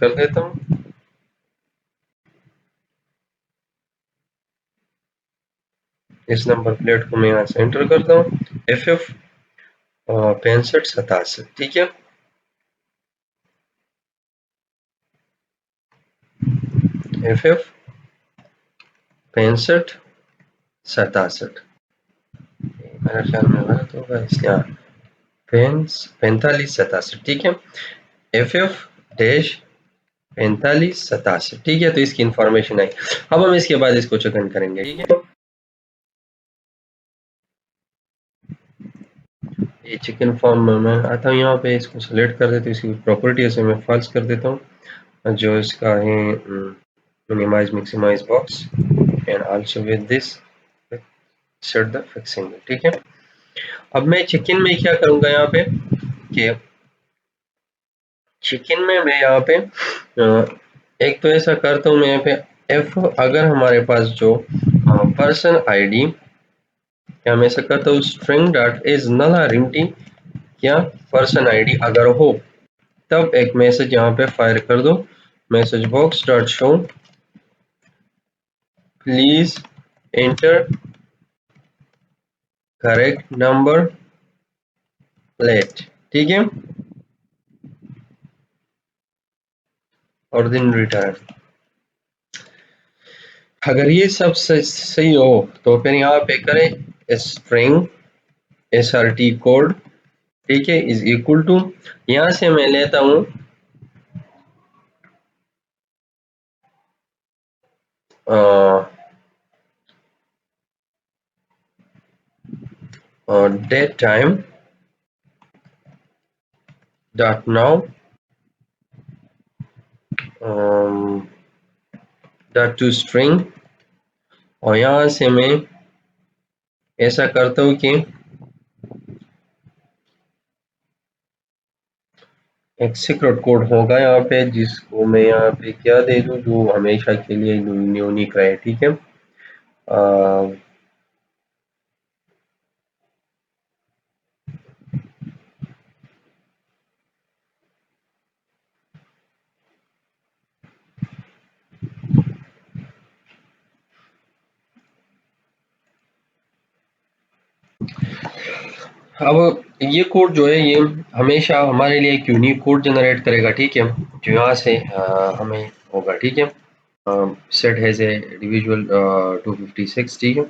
कर देता हूँ। इस नंबर प्लेट को मैं यहाँ से एंटर करता हूँ, FF 6587, ठीक है। FF 6587, मेरा ख्याल में गलत होगा इसलिए 4587, ठीक है। FF डैश 4587, ठीक है। तो इसकी इंफॉर्मेशन आई। अब हम इसके बाद इसको चेक इन करेंगे, ठीक है। ये चिकन फॉर्म में मैं आता हूँ, यहाँ पे इसको सेलेक्ट कर देता हूँ, इसकी प्रॉपर्टी से मैं फॉल्स कर देता हूँ, जो इसका है minimize maximize box and also with this set the fixing, ठीक है। अब मैं चिकन में क्या करूंगा यहाँ पे कि चिकन में मैं यहाँ पे एक तो ऐसा करता हूँ मैं यहाँ पे एफ, अगर हमारे पास जो पर्सन आईडी, क्या मैं ऐसा करता हूँ string dot is null or empty, क्या पर्सन आईडी अगर हो तब एक मैसेज यहाँ पे फायर कर दो, message box dot show please enter correct number plate, ठीक है, और दिन रिटर्न। अगर ये सब सही हो तो फिर यहाँ पे करें स्ट्रिंग SRT कोड, ठीक है, इज इक्वल टू, यहां से मैं लेता हूं date time dot now dot to string, और यहां से मैं ऐसा करता हूं कि एक सीक्रेट कोड होगा यहाँ पे, जिसको मैं यहाँ पे क्या दे दूं जो हमेशा के लिए यूनिक रहे, ठीक है। अब ये कोड जो है ये हमेशा हमारे लिए एक यूनिक कोड जनरेट करेगा, ठीक है, जो यहाँ से हमें होगा, ठीक है। सेट हैज ए इंडिविजुअल 256, ठीक है,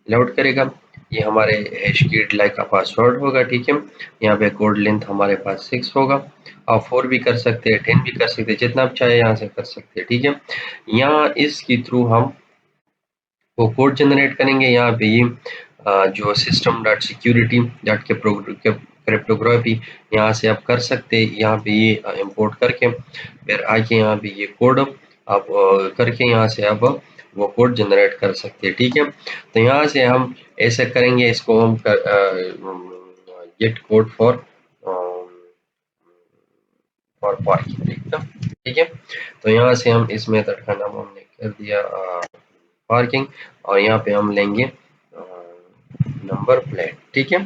लोड करेगा। ये हमारे हैश कीड लाइक का पासवर्ड होगा, ठीक है। यहाँ पे कोड लेंथ हमारे पास 6 होगा, आप 4 भी कर सकते हैं, 10 भी कर सकते हैं, जितना आप चाहे यहाँ से कर सकते हैं, ठीक है। यहाँ इसके थ्रू हम वो कोड जनरेट करेंगे। यहाँ पे ये जो सिस्टम डॉट सिक्योरिटी डॉट के क्रिप्टोग्राफी यहाँ से आप कर सकते हैं, यहाँ पे ये इंपोर्ट करके फिर आके यहाँ पे ये कोड आप करके यहाँ से आप वो कोड जनरेट कर सकते हैं, ठीक है। तो यहाँ से हम ऐसे करेंगे, इसको हम गेट कोड फॉर पार्किंग, ठीक है। तो यहाँ से हम इस मेथड का नाम हमने कर दिया पार्किंग, और यहाँ पे हम लेंगे नंबर प्लेट, ठीक है।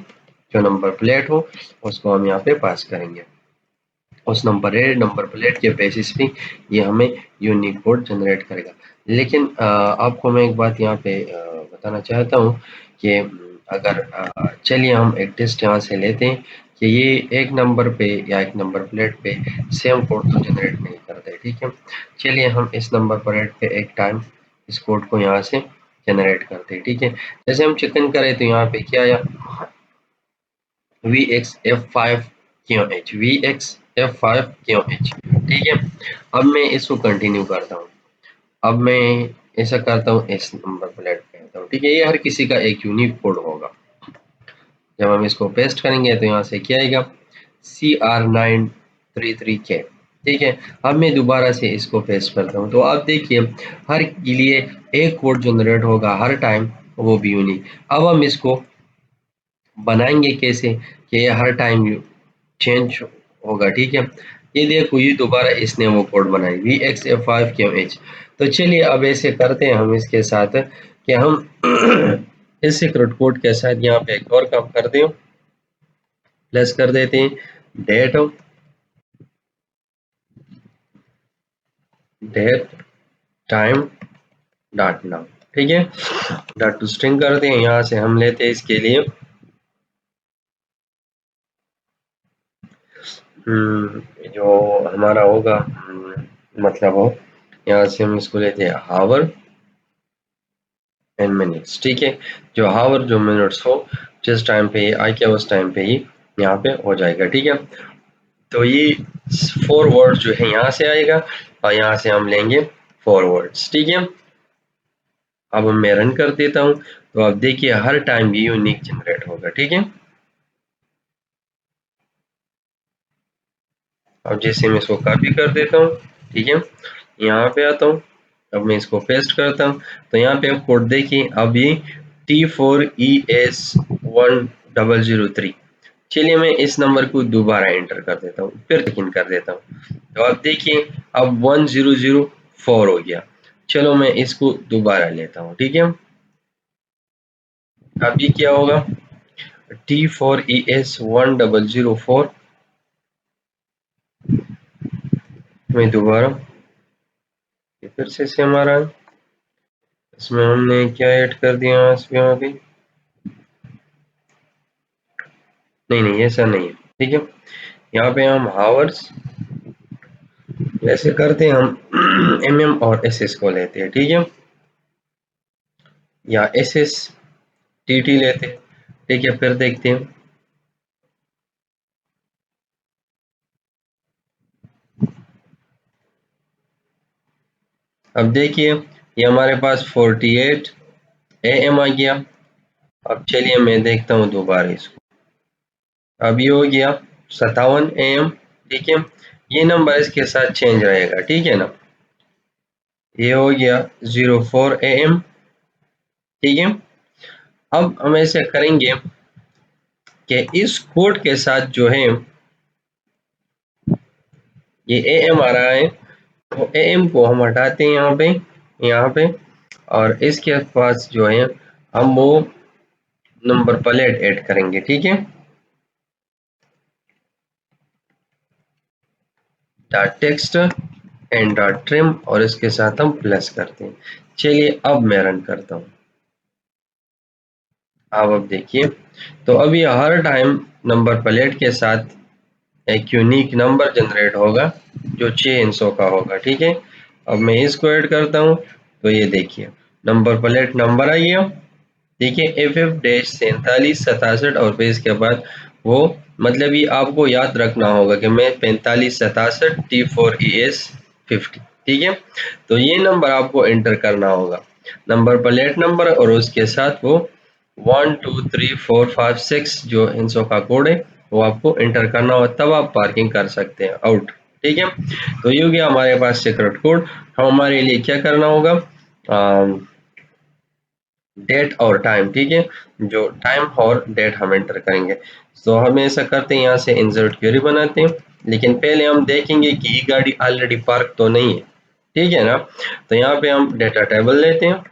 जो नंबर प्लेट हो उसको हम यहाँ पे पास करेंगे, उस नंबर प्लेट के बेसिस पे ये हमें यूनिक कोड जनरेट करेगा। लेकिन आपको मैं एक बात यहाँ पे बताना चाहता हूँ कि अगर चलिए हम एक टेस्ट यहाँ से लेते हैं कि ये एक नंबर पे या एक नंबर प्लेट पे सेम कोड तो जनरेट नहीं करते, ठीक है। चलिए हम इस नंबर प्लेट पे एक टाइम इस कोड को यहाँ से जनरेट करते हैं, ठीक है। जैसे हम चिकन करें तो यहाँ पे क्या आया, VXF5QH, VXF5QH, ठीक है। अब मैं इसको कंटिन्यू करता हूँ, अब मैं ऐसा करता हूँ इस नंबर प्लेट पे आता हूँ, ठीक है। ये हर किसी का एक यूनिक कोड होगा। जब हम इसको पेस्ट करेंगे तो यहाँ से क्या आएगा, CR933K, ठीक है। अब मैं दोबारा से इसको पेस्ट करता हूँ, तो आप देखिए हर के लिए एक कोड जनरेट होगा हर टाइम, वो भी यूनिक। अब हम इसको बनाएंगे कैसे कि ये हर टाइम चेंज होगा, ठीक है। ये देखो ये दोबारा इसने वो कोड बनाई VXF5QH। तो चलिए अब ऐसे करते हैं हम इसके साथ कि हम इस सीक्रेट कोड के साथ यहाँ पे एक और काम करते हैं, प्लस कर देते हैं date date time dot now, ठीक है। डॉट टू स्ट्रिंग करते हैं, यहाँ से हम लेते हैं इसके लिए जो हमारा होगा मतलब हो, यहाँ से हम इसको लेते हैं हावर एंड मिनट्स, ठीक है। जो हावर जो मिनट्स हो, जिस टाइम पे ये आई क्या उस टाइम पे ही यहाँ पे हो जाएगा, ठीक है। तो ये 4 वर्ड जो है यहाँ से आएगा और यहाँ से हम लेंगे 4 वर्ड्स, ठीक है। अब मैं रन कर देता हूँ, तो अब देखिए हर टाइम ये यूनिक जनरेट होगा, ठीक है। अब जैसे मैं इसको कॉपी कर देता हूँ, ठीक है, यहाँ पे आता हूँ, अब मैं इसको पेस्ट करता हूँ, तो यहाँ पे आप कोड देखिए, अब ये T4ES1003, चलिए मैं इस नंबर को दोबारा एंटर कर देता हूँ, फिर लेकिन कर देता हूँ, तो आप देखिए अब 1004 हो गया। चलो मैं इसको दोबारा लेता हूँ, ठीक है। अब ये क्या होगा, T4ES1004, मैं दोबारा फिर से सेम आ रहा है, इसमें हमने क्या ऐड कर दिया इसमें अभी, नहीं नहीं ऐसा नहीं है, ठीक है। यहाँ पे हम हावर्स ऐसे करते हैं, हम mm और ss को लेते हैं, ठीक है, या ss tt लेते हैं, ठीक है। फिर देखते हैं, अब देखिए ये हमारे पास 48 am आ गया। अब चलिए मैं देखता हूँ दोबारा इसको, अब ये हो गया 57 am, ठीक है। ये नंबर इसके साथ चेंज रहेगा, ठीक है ना। ये हो गया 04 am, ठीक है। अब हम ऐसे करेंगे कि इस कोड के साथ जो है ये am आ रहा है, तो am को हम हटाते हैं यहाँ पे और इसके पास जो है हम वो नंबर प्लेट ऐड करेंगे, ठीक है। Dot text and dot trim और इसके साथ हम प्लस करते हैं। चलिए अब मैं रन करता हूँ, अब देखिए, तो अभी हर टाइम नंबर प्लेट के साथ एक यूनिक नंबर जनरेट होगा जो 6 अंकों का होगा, ठीक है। अब मैं इसको ऐड करता हूँ, तो ये देखिए नंबर प्लेट नंबर आ गया, ठीक है, FF-4767 और फिर इसके बाद वो मतलब ये आपको याद रखना होगा कि मैं 4567 T4ES50, ठीक है। तो ये नंबर आपको एंटर करना होगा, नंबर प्लेट नंबर और उसके साथ वो 1 2 3 4 5 6 जो इंचों का कोड है वो आपको एंटर करना हो, तब आप पार्किंग कर सकते हैं आउट, ठीक है। तो ये हो गया हमारे पास सीक्रेट कोड। हमारे लिए क्या करना होगा, डेट और टाइम, ठीक है, जो टाइम और डेट हम एंटर करेंगे। तो हम ऐसा करते हैं, यहाँ से इंसर्ट क्वेरी बनाते हैं, लेकिन पहले हम देखेंगे कि ये गाड़ी ऑलरेडी पार्क तो नहीं है, ठीक है ना। तो यहाँ पे हम डेटा टेबल लेते हैं,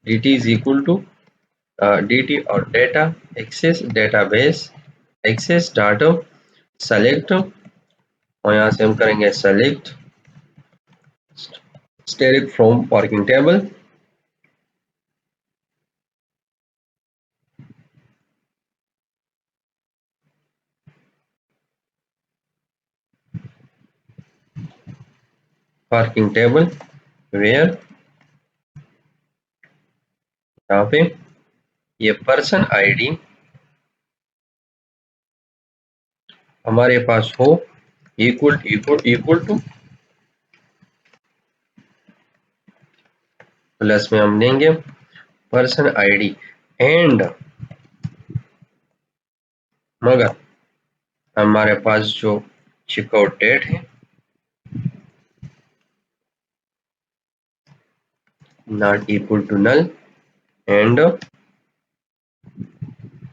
dt is equal to dt और data access database access data select, और यहाँ से हम करेंगे select static from parking table, parking table where, यहाँ पे ये पर्सन आईडी हमारे पास हो equal equal equal to, plus में हम लेंगे पर्सन आईडी एंड, मगर हमारे पास जो चेकआउट डेट है not equal to null and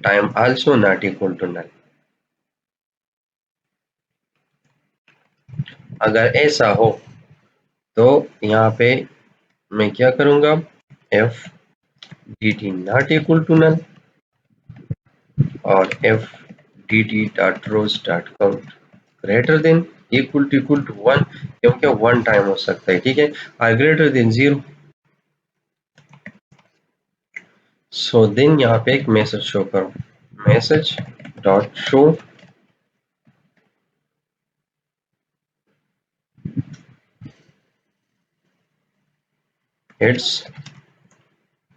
time also not equal to null. अगर ऐसा हो तो यहाँ पे मैं क्या करूंगा, F D T not equal to null और F D T dot rows dot count greater than equal to 1, क्योंकि 1 टाइम हो सकता है, ठीक है। Or greater than 0, so then यहाँ पे एक मैसेज शो करो, message dot show it's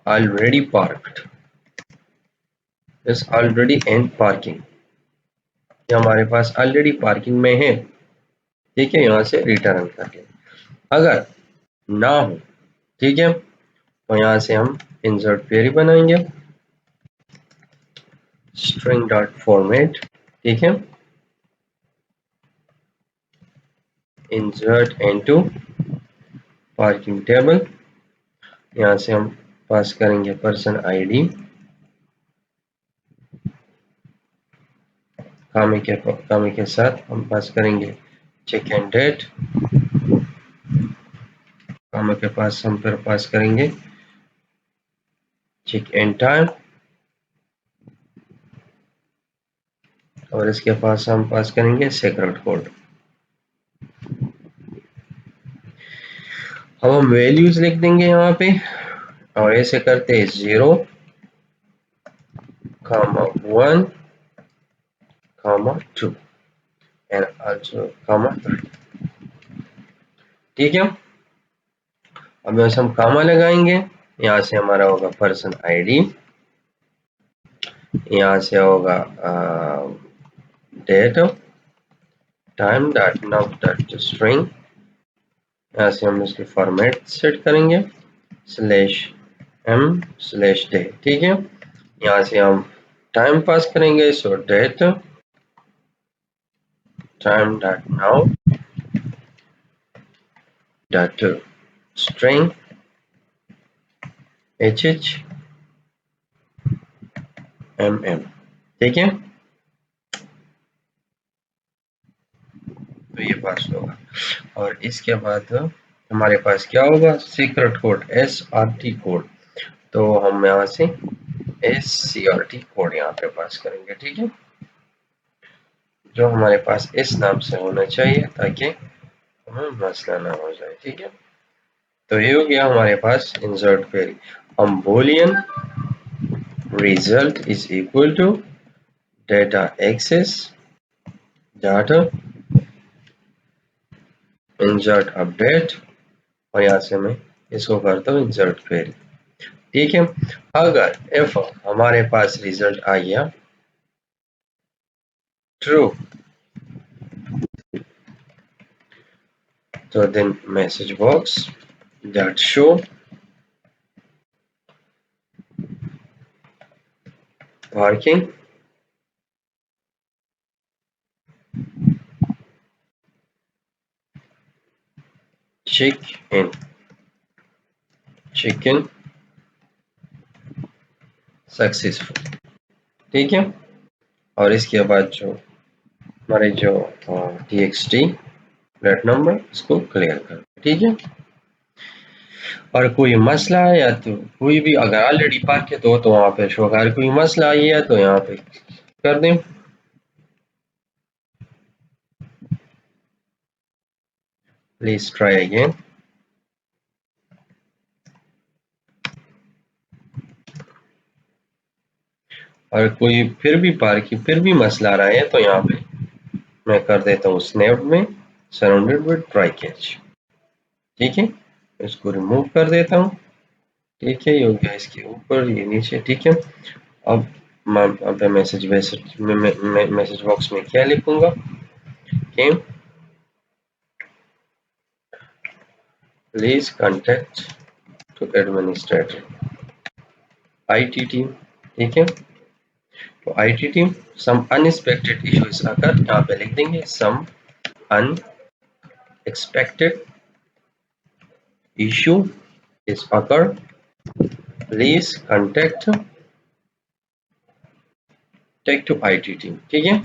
already parked, it's already in parking, ये हमारे पास ऑलरेडी पार्किंग में है, ठीक है। यहाँ से रिटर्न कर ले, अगर ना हो, ठीक है, तो यहाँ से हम इंसर्ट क्वेरी बनाएंगे, स्ट्रिंग डॉट फॉर्मेट, ठीक है, इंसर्ट इनटू पार्किंग टेबल, यहाँ से हम पास करेंगे पर्सन आईडी, कामे के साथ हम पास करेंगे चेक इन डेट, कामे के पास हम फिर पास करेंगे चेक इन टाइम, और इसके पास हम पास करेंगे सीक्रेट कोड। अब हम वैल्यूज लिख देंगे यहाँ पे, और ऐसे करते हैं 0, 1, 2 एंड आल्सो 3, ठीक है। अब हम कामा लगाएंगे, यहाँ से हमारा होगा पर्सन आईडी, यहाँ से होगा date, time dot now dot string, यहाँ से हम इसकी फॉर्मेट सेट करेंगे /m/day, ठीक है। यहाँ से हम टाइम पास करेंगे, so date time dot now dot string HHMM, ठीक है। तो ये पास होगा, और इसके बाद हमारे पास क्या होगा, सीक्रेट कोड SRT कोड, तो हम यहाँ से SCRT कोड यहाँ पे पास करेंगे, ठीक है, जो हमारे पास इस नाम से होना चाहिए ताकि हमें मसला ना हो जाए, ठीक है। तो ये हो गया हमारे पास इंसर्ट क्वेरी। हम Boolean result is equal to data access data insert update, और यहाँ से मैं इसको करता हूँ इंसर्ट क्वेरी, ठीक है। अगर इफ हमारे पास रिजल्ट आ गया ट्रू, तो then message box dot show parking, check in successful, ठीक है। और इसके बाद जो हमारे जो txt प्लेट नंबर, इसको क्लियर कर, ठीक है। और कोई मसला है या तो कोई भी अगर ऑलरेडी पार्क है तो वहां पे शो, अगर कोई मसला आई है तो यहाँ पे कर दें। प्लीज ट्राई अगेन, और कोई फिर भी मसला आ रहा है तो यहाँ पे मैं कर देता हूँ स्नैप में सराउंडेड विद ट्राई कैच, ठीक है। इसको रिमूव कर देता हूँ, ठीक है। ये हो गया इसके ऊपर, ये नीचे, ठीक है। अब मैं मैसेज बॉक्स में क्या लिखूंगा कि please contact to administrator IT team, ठीक है। तो IT team some unexpected issues occur, यहाँ पे लिख देंगे some unexpected issue is occur, please contact to IT team, ठीक है।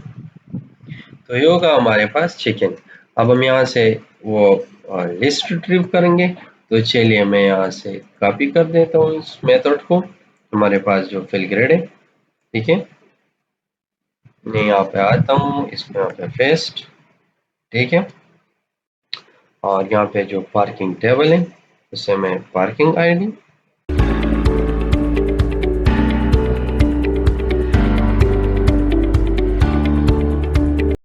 तो ये होगा हमारे पास चिकन। अब हम यहाँ से वो लिस्ट रिट्रीव करेंगे, तो चलिए मैं यहाँ से कॉपी कर देता हूँ इस मेथड को, हमारे पास जो फिल ग्रेड है, ठीक है। मैं यहाँ पे आता हूँ, इसको यहाँ पे पेस्ट, ठीक है। और यहाँ पे जो पार्किंग टेबल है उसे मैं पार्किंग आईडी